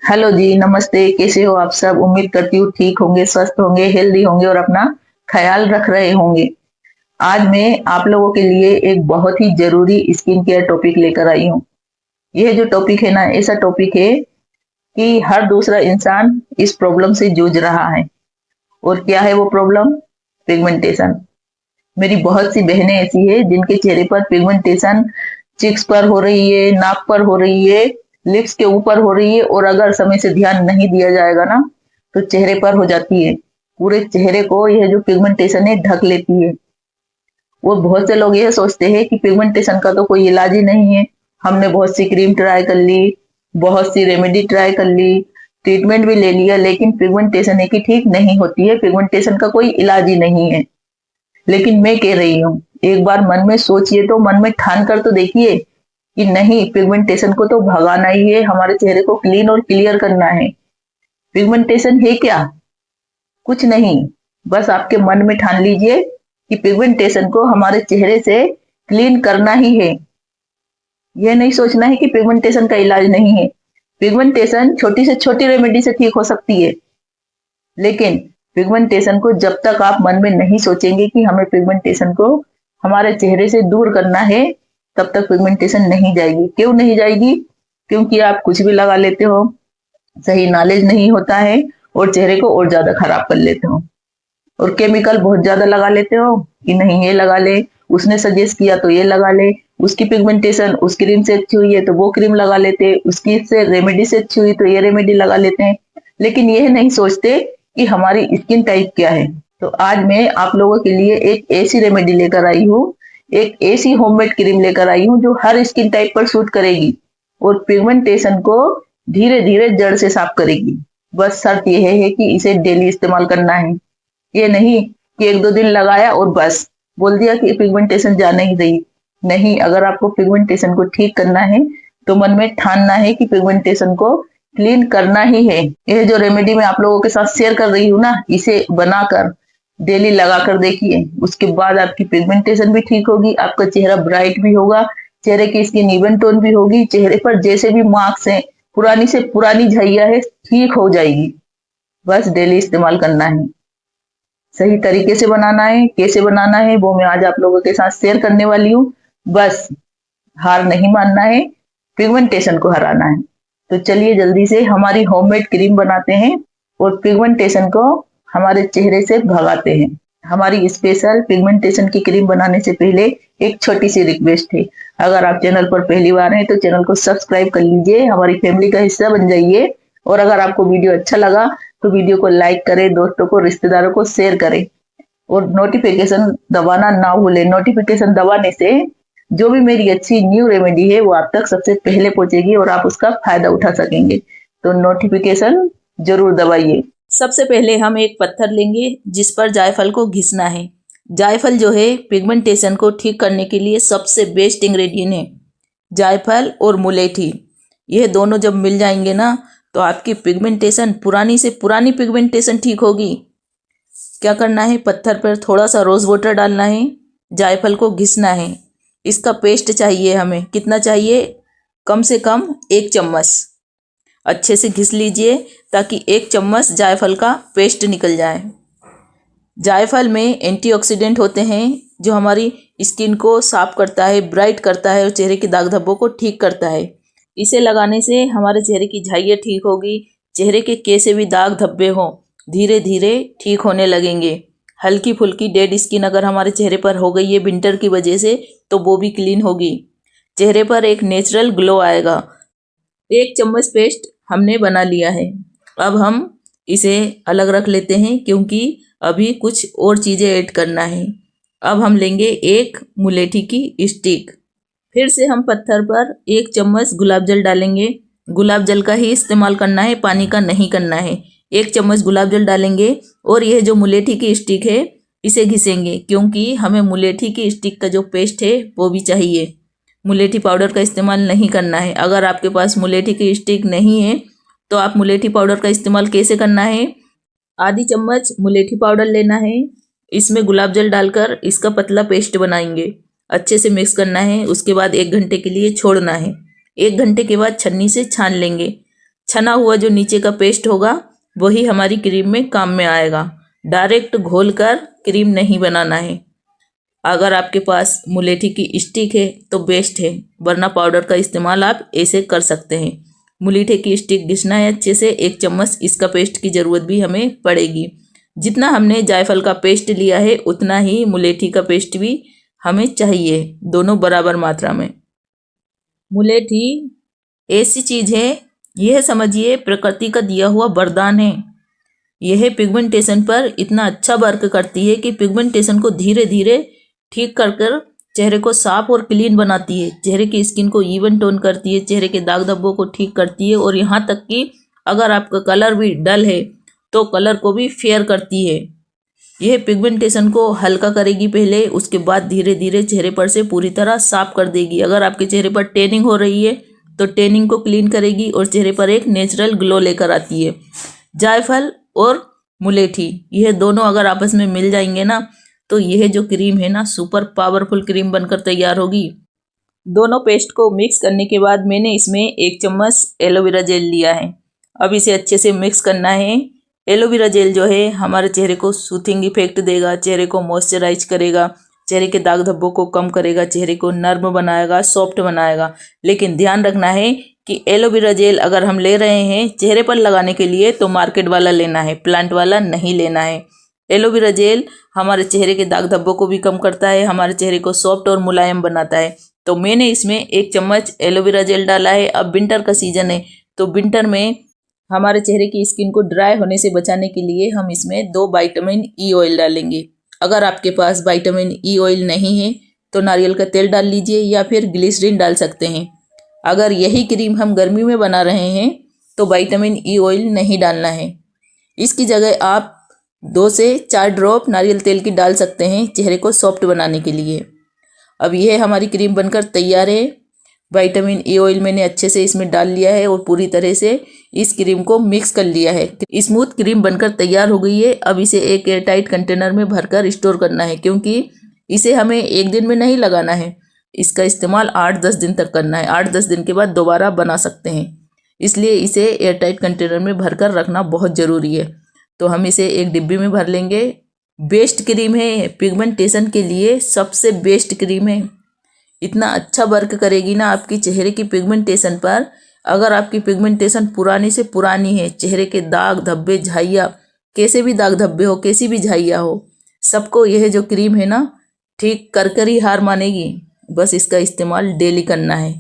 Hello जी, नमस्ते। कैसे हो आप सब? उम्मीद करती हूँ ठीक होंगे, स्वस्थ होंगे, हेल्दी होंगे और अपना ख्याल रख रहे होंगे। आज मैं आप लोगों के लिए एक बहुत ही जरूरी स्किन केयर टॉपिक लेकर आई हूँ। यह जो टॉपिक है ना, ऐसा टॉपिक है कि हर दूसरा इंसान इस प्रॉब्लम से जूझ रहा है। और क्या है वो प्रॉब्लम? पिगमेंटेशन। मेरी बहुत सी बहनें ऐसी है जिनके चेहरे पर पिगमेंटेशन चिक्स पर हो रही है, नाक पर हो रही है, लिप्स के ऊपर हो रही है, और अगर समय से ध्यान नहीं दिया जाएगा ना तो चेहरे पर हो जाती है। पूरे चेहरे को यह जो पिगमेंटेशन है ढक लेती है। वो बहुत से लोग यह सोचते हैं कि पिगमेंटेशन का तो कोई इलाज ही नहीं है। हमने बहुत सी क्रीम ट्राई कर ली, बहुत सी रेमेडी ट्राई कर ली, ट्रीटमेंट भी ले लिया, लेकिन पिगमेंटेशन है कि ठीक नहीं होती है। पिगमेंटेशन का कोई इलाज ही नहीं है। लेकिन मैं कह रही हूँ, एक बार मन में सोचिए, तो मन में ठान कर तो देखिए कि नहीं, पिगमेंटेशन को तो भगाना ही है, हमारे चेहरे को क्लीन और क्लियर करना है। पिगमेंटेशन है क्या? कुछ नहीं। बस आपके मन में ठान लीजिए कि पिगमेंटेशन को हमारे चेहरे से क्लीन करना ही है। यह नहीं सोचना है कि पिगमेंटेशन का इलाज नहीं है। पिगमेंटेशन छोटी से छोटी रेमेडी से ठीक हो सकती है, लेकिन पिगमेंटेशन को जब तक आप मन में नहीं सोचेंगे कि हमें पिगमेंटेशन को हमारे चेहरे से दूर करना है, तब तक पिगमेंटेशन नहीं जाएगी। क्यों नहीं जाएगी? क्योंकि आप कुछ भी लगा लेते हो, सही नॉलेज नहीं होता है और चेहरे को और ज्यादा खराब कर लेते हो। और केमिकल बहुत ज्यादा लगा लेते हो कि नहीं ये लगा ले, उसने सजेस्ट किया तो ये लगा ले, उसकी पिगमेंटेशन उस क्रीम से अच्छी हुई है तो वो क्रीम लगा लेते, उसकी से रेमेडी से अच्छी हुई तो ये रेमेडी लगा लेते हैं। लेकिन यह नहीं सोचते कि हमारी स्किन टाइप क्या है। तो आज मैं आप लोगों के लिए एक ऐसी रेमेडी लेकर आई हूँ, एक ऐसी होममेड क्रीम लेकर आई हूँ जो हर स्किन टाइप पर सूट करेगी और पिगमेंटेशन को धीरे धीरे जड़ से साफ करेगी। बस शर्त यह है कि इसे डेली इस्तेमाल करना है। ये नहीं कि एक दो दिन लगाया और बस बोल दिया कि पिगमेंटेशन जा नहीं रही। नहीं, अगर आपको पिगमेंटेशन को ठीक करना है तो मन में ठानना है कि पिगमेंटेशन को क्लीन करना ही है। यह जो रेमेडी मैं आप लोगों के साथ शेयर कर रही हूँ ना, इसे बनाकर डेली लगा कर देखिए। उसके बाद आपकी पिगमेंटेशन भी ठीक होगी, आपका चेहरा ब्राइट भी होगा, चेहरे की स्किन इवन टोन भी होगी, चेहरे पर जैसे भी मार्क्स हैं, पुरानी से पुरानी झैया है, ठीक हो जाएगी। बस डेली इस्तेमाल करना है। सही तरीके से बनाना है, कैसे बनाना है वो मैं आज आप लोगों के साथ शेयर करने वाली हूँ। बस हार नहीं मानना है, पिगमेंटेशन को हराना है। तो चलिए जल्दी से हमारी होममेड क्रीम बनाते हैं और पिगमेंटेशन को हमारे चेहरे से भगाते हैं। हमारी स्पेशल पिगमेंटेशन की क्रीम बनाने से पहले एक छोटी सी रिक्वेस्ट है। अगर आप चैनल पर पहली बार हैं तो चैनल को सब्सक्राइब कर लीजिए, हमारी फैमिली का हिस्सा बन जाइए। और अगर आपको वीडियो अच्छा लगा तो वीडियो को लाइक करें, दोस्तों को, रिश्तेदारों को शेयर करें और नोटिफिकेशन दबाना ना भूलें। नोटिफिकेशन दबाने से जो भी मेरी अच्छी न्यू रेमेडी है वो आप तक सबसे पहले पहुंचेगी और आप उसका फायदा उठा सकेंगे। तो नोटिफिकेशन जरूर दबाइए। सबसे पहले हम एक पत्थर लेंगे जिस पर जायफल को घिसना है। जायफल जो है पिगमेंटेशन को ठीक करने के लिए सबसे बेस्ट इंग्रेडिएंट है। जायफल और मुलेठी, यह दोनों जब मिल जाएंगे ना तो आपकी पिगमेंटेशन, पुरानी से पुरानी पिगमेंटेशन ठीक होगी। क्या करना है? पत्थर पर थोड़ा सा रोज वाटर डालना है, जायफल को घिसना है। इसका पेस्ट चाहिए हमें। कितना चाहिए? कम से कम 1 चम्मच। अच्छे से घिस लीजिए ताकि 1 चम्मच जायफल का पेस्ट निकल जाए। जायफल में एंटीऑक्सीडेंट होते हैं जो हमारी स्किन को साफ करता है, ब्राइट करता है और चेहरे के दाग धब्बों को ठीक करता है। इसे लगाने से हमारे चेहरे की झाइयाँ ठीक होगी, चेहरे के कैसे भी दाग धब्बे हों धीरे धीरे ठीक होने लगेंगे। हल्की फुल्की डेड स्किन अगर हमारे चेहरे पर हो गई है विंटर की वजह से तो वो भी क्लीन होगी। चेहरे पर एक नेचुरल ग्लो आएगा। 1 चम्मच पेस्ट हमने बना लिया है। अब हम इसे अलग रख लेते हैं क्योंकि अभी कुछ और चीज़ें ऐड करना है। अब हम लेंगे एक मुलेठी की स्टिक। फिर से हम पत्थर पर 1 चम्मच गुलाब जल डालेंगे। गुलाब जल का ही इस्तेमाल करना है, पानी का नहीं करना है। 1 चम्मच गुलाब जल डालेंगे और यह जो मुलेठी की स्टिक है इसे घिसेंगे क्योंकि हमें मुलेठी की स्टिक का जो पेस्ट है वो भी चाहिए। मुलेठी पाउडर का इस्तेमाल नहीं करना है। अगर आपके पास मुलेठी की स्टिक नहीं है तो आप मुलेठी पाउडर का इस्तेमाल कैसे करना है? आधी चम्मच मुलेठी पाउडर लेना है, इसमें गुलाब जल डालकर इसका पतला पेस्ट बनाएंगे। अच्छे से मिक्स करना है। उसके बाद 1 घंटे के लिए छोड़ना है। 1 घंटे के बाद छन्नी से छान लेंगे। छना हुआ जो नीचे का पेस्ट होगा वही हमारी क्रीम में काम में आएगा। डायरेक्ट घोलकर क्रीम नहीं बनाना है। अगर आपके पास मुलेठी की स्टिक है तो बेस्ट है, वरना पाउडर का इस्तेमाल आप ऐसे कर सकते हैं। मुलेठी की स्टिक घिसना है अच्छे से। 1 चम्मच इसका पेस्ट की ज़रूरत भी हमें पड़ेगी। जितना हमने जायफल का पेस्ट लिया है उतना ही मुलेठी का पेस्ट भी हमें चाहिए, दोनों बराबर मात्रा में। मुलेठी ऐसी चीज़ है, यह समझिए प्रकृति का दिया हुआ वरदान है। यह पिगमेंटेशन पर इतना अच्छा वर्क करती है कि पिगमेंटेशन को धीरे धीरे ठीक कर कर चेहरे को साफ और क्लीन बनाती है। चेहरे की स्किन को इवन टोन करती है, चेहरे के दाग धब्बों को ठीक करती है, और यहाँ तक कि अगर आपका कलर भी डल है तो कलर को भी फेयर करती है। यह पिगमेंटेशन को हल्का करेगी पहले, उसके बाद धीरे धीरे चेहरे पर से पूरी तरह साफ कर देगी। अगर आपके चेहरे पर टैनिंग हो रही है तो टैनिंग को क्लीन करेगी और चेहरे पर एक नेचुरल ग्लो लेकर आती है। जायफल और मुलेठी यह दोनों अगर आपस में मिल जाएंगे ना तो यह जो क्रीम है ना सुपर पावरफुल क्रीम बनकर तैयार होगी। दोनों पेस्ट को मिक्स करने के बाद मैंने इसमें 1 चम्मच एलोवेरा जेल लिया है। अब इसे अच्छे से मिक्स करना है। एलोवेरा जेल जो है हमारे चेहरे को सूथिंग इफेक्ट देगा, चेहरे को मॉइस्चराइज करेगा, चेहरे के दाग धब्बों को कम करेगा, चेहरे को नर्म बनाएगा, सॉफ्ट बनाएगा। लेकिन ध्यान रखना है कि एलोवेरा जेल अगर हम ले रहे हैं चेहरे पर लगाने के लिए तो मार्केट वाला लेना है, प्लांट वाला नहीं लेना है। एलोवेरा जेल हमारे चेहरे के दाग धब्बों को भी कम करता है, हमारे चेहरे को सॉफ्ट और मुलायम बनाता है। तो मैंने इसमें 1 चम्मच एलोवेरा जेल डाला है। अब विंटर का सीजन है तो विंटर में हमारे चेहरे की स्किन को ड्राई होने से बचाने के लिए हम इसमें 2 विटामिन ई ऑयल डालेंगे। अगर आपके पास विटामिन ई ऑयल नहीं है तो नारियल का तेल डाल लीजिए या फिर ग्लिसरीन डाल सकते हैं। अगर यही क्रीम हम गर्मी में बना रहे हैं तो विटामिन ई ऑयल नहीं डालना है। इसकी जगह आप 2 से 4 ड्रॉप नारियल तेल की डाल सकते हैं चेहरे को सॉफ्ट बनाने के लिए। अब यह हमारी क्रीम बनकर तैयार है। विटामिन ई ऑयल मैंने अच्छे से इसमें डाल लिया है और पूरी तरह से इस क्रीम को मिक्स कर लिया है। स्मूथ क्रीम बनकर तैयार हो गई है। अब इसे एक एयरटाइट कंटेनर में भरकर स्टोर करना है, क्योंकि इसे हमें एक दिन में नहीं लगाना है। इसका इस्तेमाल 8-10 दिन तक करना है। 8-10 दिन के बाद दोबारा बना सकते हैं, इसलिए इसे एयरटाइट कंटेनर में भरकर रखना बहुत ज़रूरी है। तो हम इसे एक डिब्बी में भर लेंगे। बेस्ट क्रीम है, पिगमेंटेशन के लिए सबसे बेस्ट क्रीम है। इतना अच्छा वर्क करेगी ना आपकी चेहरे की पिगमेंटेशन पर। अगर आपकी पिगमेंटेशन पुरानी से पुरानी है, चेहरे के दाग धब्बे झाइयाँ, कैसे भी दाग धब्बे हो, कैसी भी झाइयाँ हो, सबको यह जो क्रीम है ना ठीक कर कर ही हार मानेगी। बस इसका इस्तेमाल डेली करना है,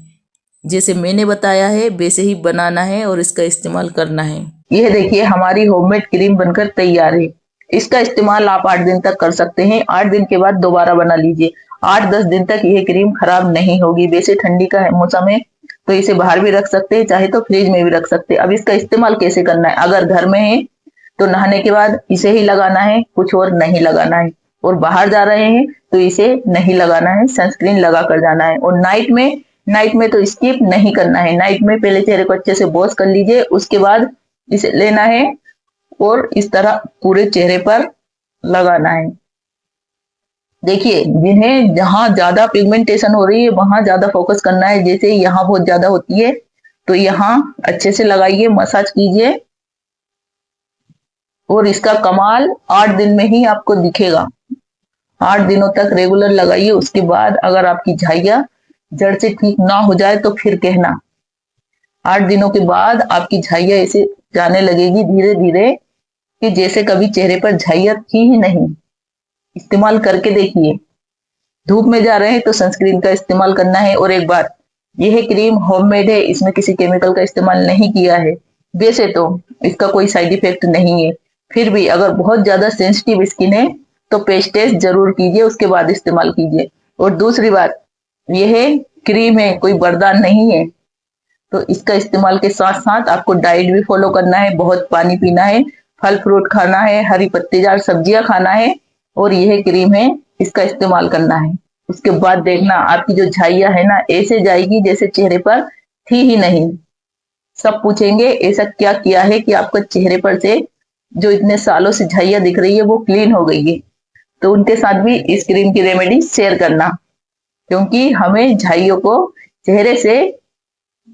जैसे मैंने बताया है वैसे ही बनाना है और इसका इस्तेमाल करना है। यह देखिए हमारी होममेड क्रीम बनकर तैयार है। इसका इस्तेमाल आप 8 दिन तक कर सकते हैं। 8 दिन के बाद दोबारा बना लीजिए। 8-10 दिन तक यह क्रीम खराब नहीं होगी। वैसे ठंडी का मौसम है तो इसे बाहर भी रख सकते हैं, चाहे तो फ्रिज में भी रख सकते हैं। अब इसका इस्तेमाल कैसे करना है, अगर घर में है तो नहाने के बाद इसे ही लगाना है, कुछ और नहीं लगाना है। और बाहर जा रहे हैं तो इसे नहीं लगाना है, सनस्क्रीन लगा कर जाना है। और नाइट में तो स्किप नहीं करना है। नाइट में पहले चेहरे को अच्छे से वॉश कर लीजिए, उसके बाद इसे लेना है और इस तरह पूरे चेहरे पर लगाना है। देखिए जिन्हें जहां ज्यादा पिगमेंटेशन हो रही है वहां ज्यादा फोकस करना है। जैसे यहाँ बहुत ज्यादा होती है तो यहाँ अच्छे से लगाइए, मसाज कीजिए और इसका कमाल 8 दिन में ही आपको दिखेगा। 8 दिनों तक रेगुलर लगाइए। उसके बाद अगर आपकी झाइयाँ जड़ से ठीक ना हो जाए तो फिर कहना। 8 दिनों के बाद आपकी झाइयाँ ऐसे जाने लगेगी धीरे धीरे कि जैसे कभी चेहरे पर झाइयाँ थी ही नहीं। इस्तेमाल करके देखिए। धूप में जा रहे हैं तो सनस्क्रीन का इस्तेमाल करना है। और एक बात, यह क्रीम होममेड है, इसमें किसी केमिकल का इस्तेमाल नहीं किया है। वैसे तो इसका कोई साइड इफेक्ट नहीं है, फिर भी अगर बहुत ज्यादा सेंसिटिव स्किन है तो पेस्ट टेस्ट जरूर कीजिए, उसके बाद इस्तेमाल कीजिए। और दूसरी बात, यह क्रीम है, कोई वरदान नहीं है। तो इसका इस्तेमाल के साथ साथ आपको डाइट भी फॉलो करना है, बहुत पानी पीना है, फल फ्रूट खाना है, हरी पत्तेदार सब्जियां खाना है और यह क्रीम है, इसका इस्तेमाल करना है। उसके बाद देखना आपकी जो झाइयाँ है ना ऐसे जाएगी जैसे चेहरे पर थी ही नहीं। सब पूछेंगे ऐसा क्या किया है कि आपका चेहरे पर से जो इतने सालों से झाइयाँ दिख रही है वो क्लीन हो गई है। तो उनके साथ भी इस क्रीम की रेमेडी शेयर करना, क्योंकि हमें झाइयों को चेहरे से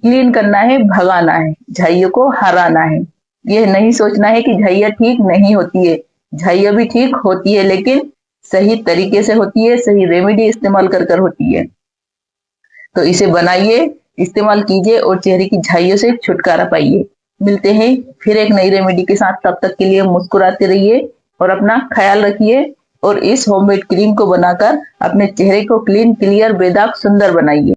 क्लीन करना है, भगाना है, झाइयों को हराना है। यह नहीं सोचना है कि झाइयाँ ठीक नहीं होती है, झाइयाँ भी ठीक होती है, लेकिन सही तरीके से होती है, सही रेमेडी इस्तेमाल कर कर होती है। तो इसे बनाइए, इस्तेमाल कीजिए और चेहरे की झाइयों से छुटकारा पाइए। मिलते हैं फिर एक नई रेमेडी के साथ, तब तक के लिए मुस्कुराते रहिए और अपना ख्याल रखिए। और इस होममेड क्रीम को बनाकर अपने चेहरे को क्लीन, क्लियर, बेदाग, सुंदर बनाइए।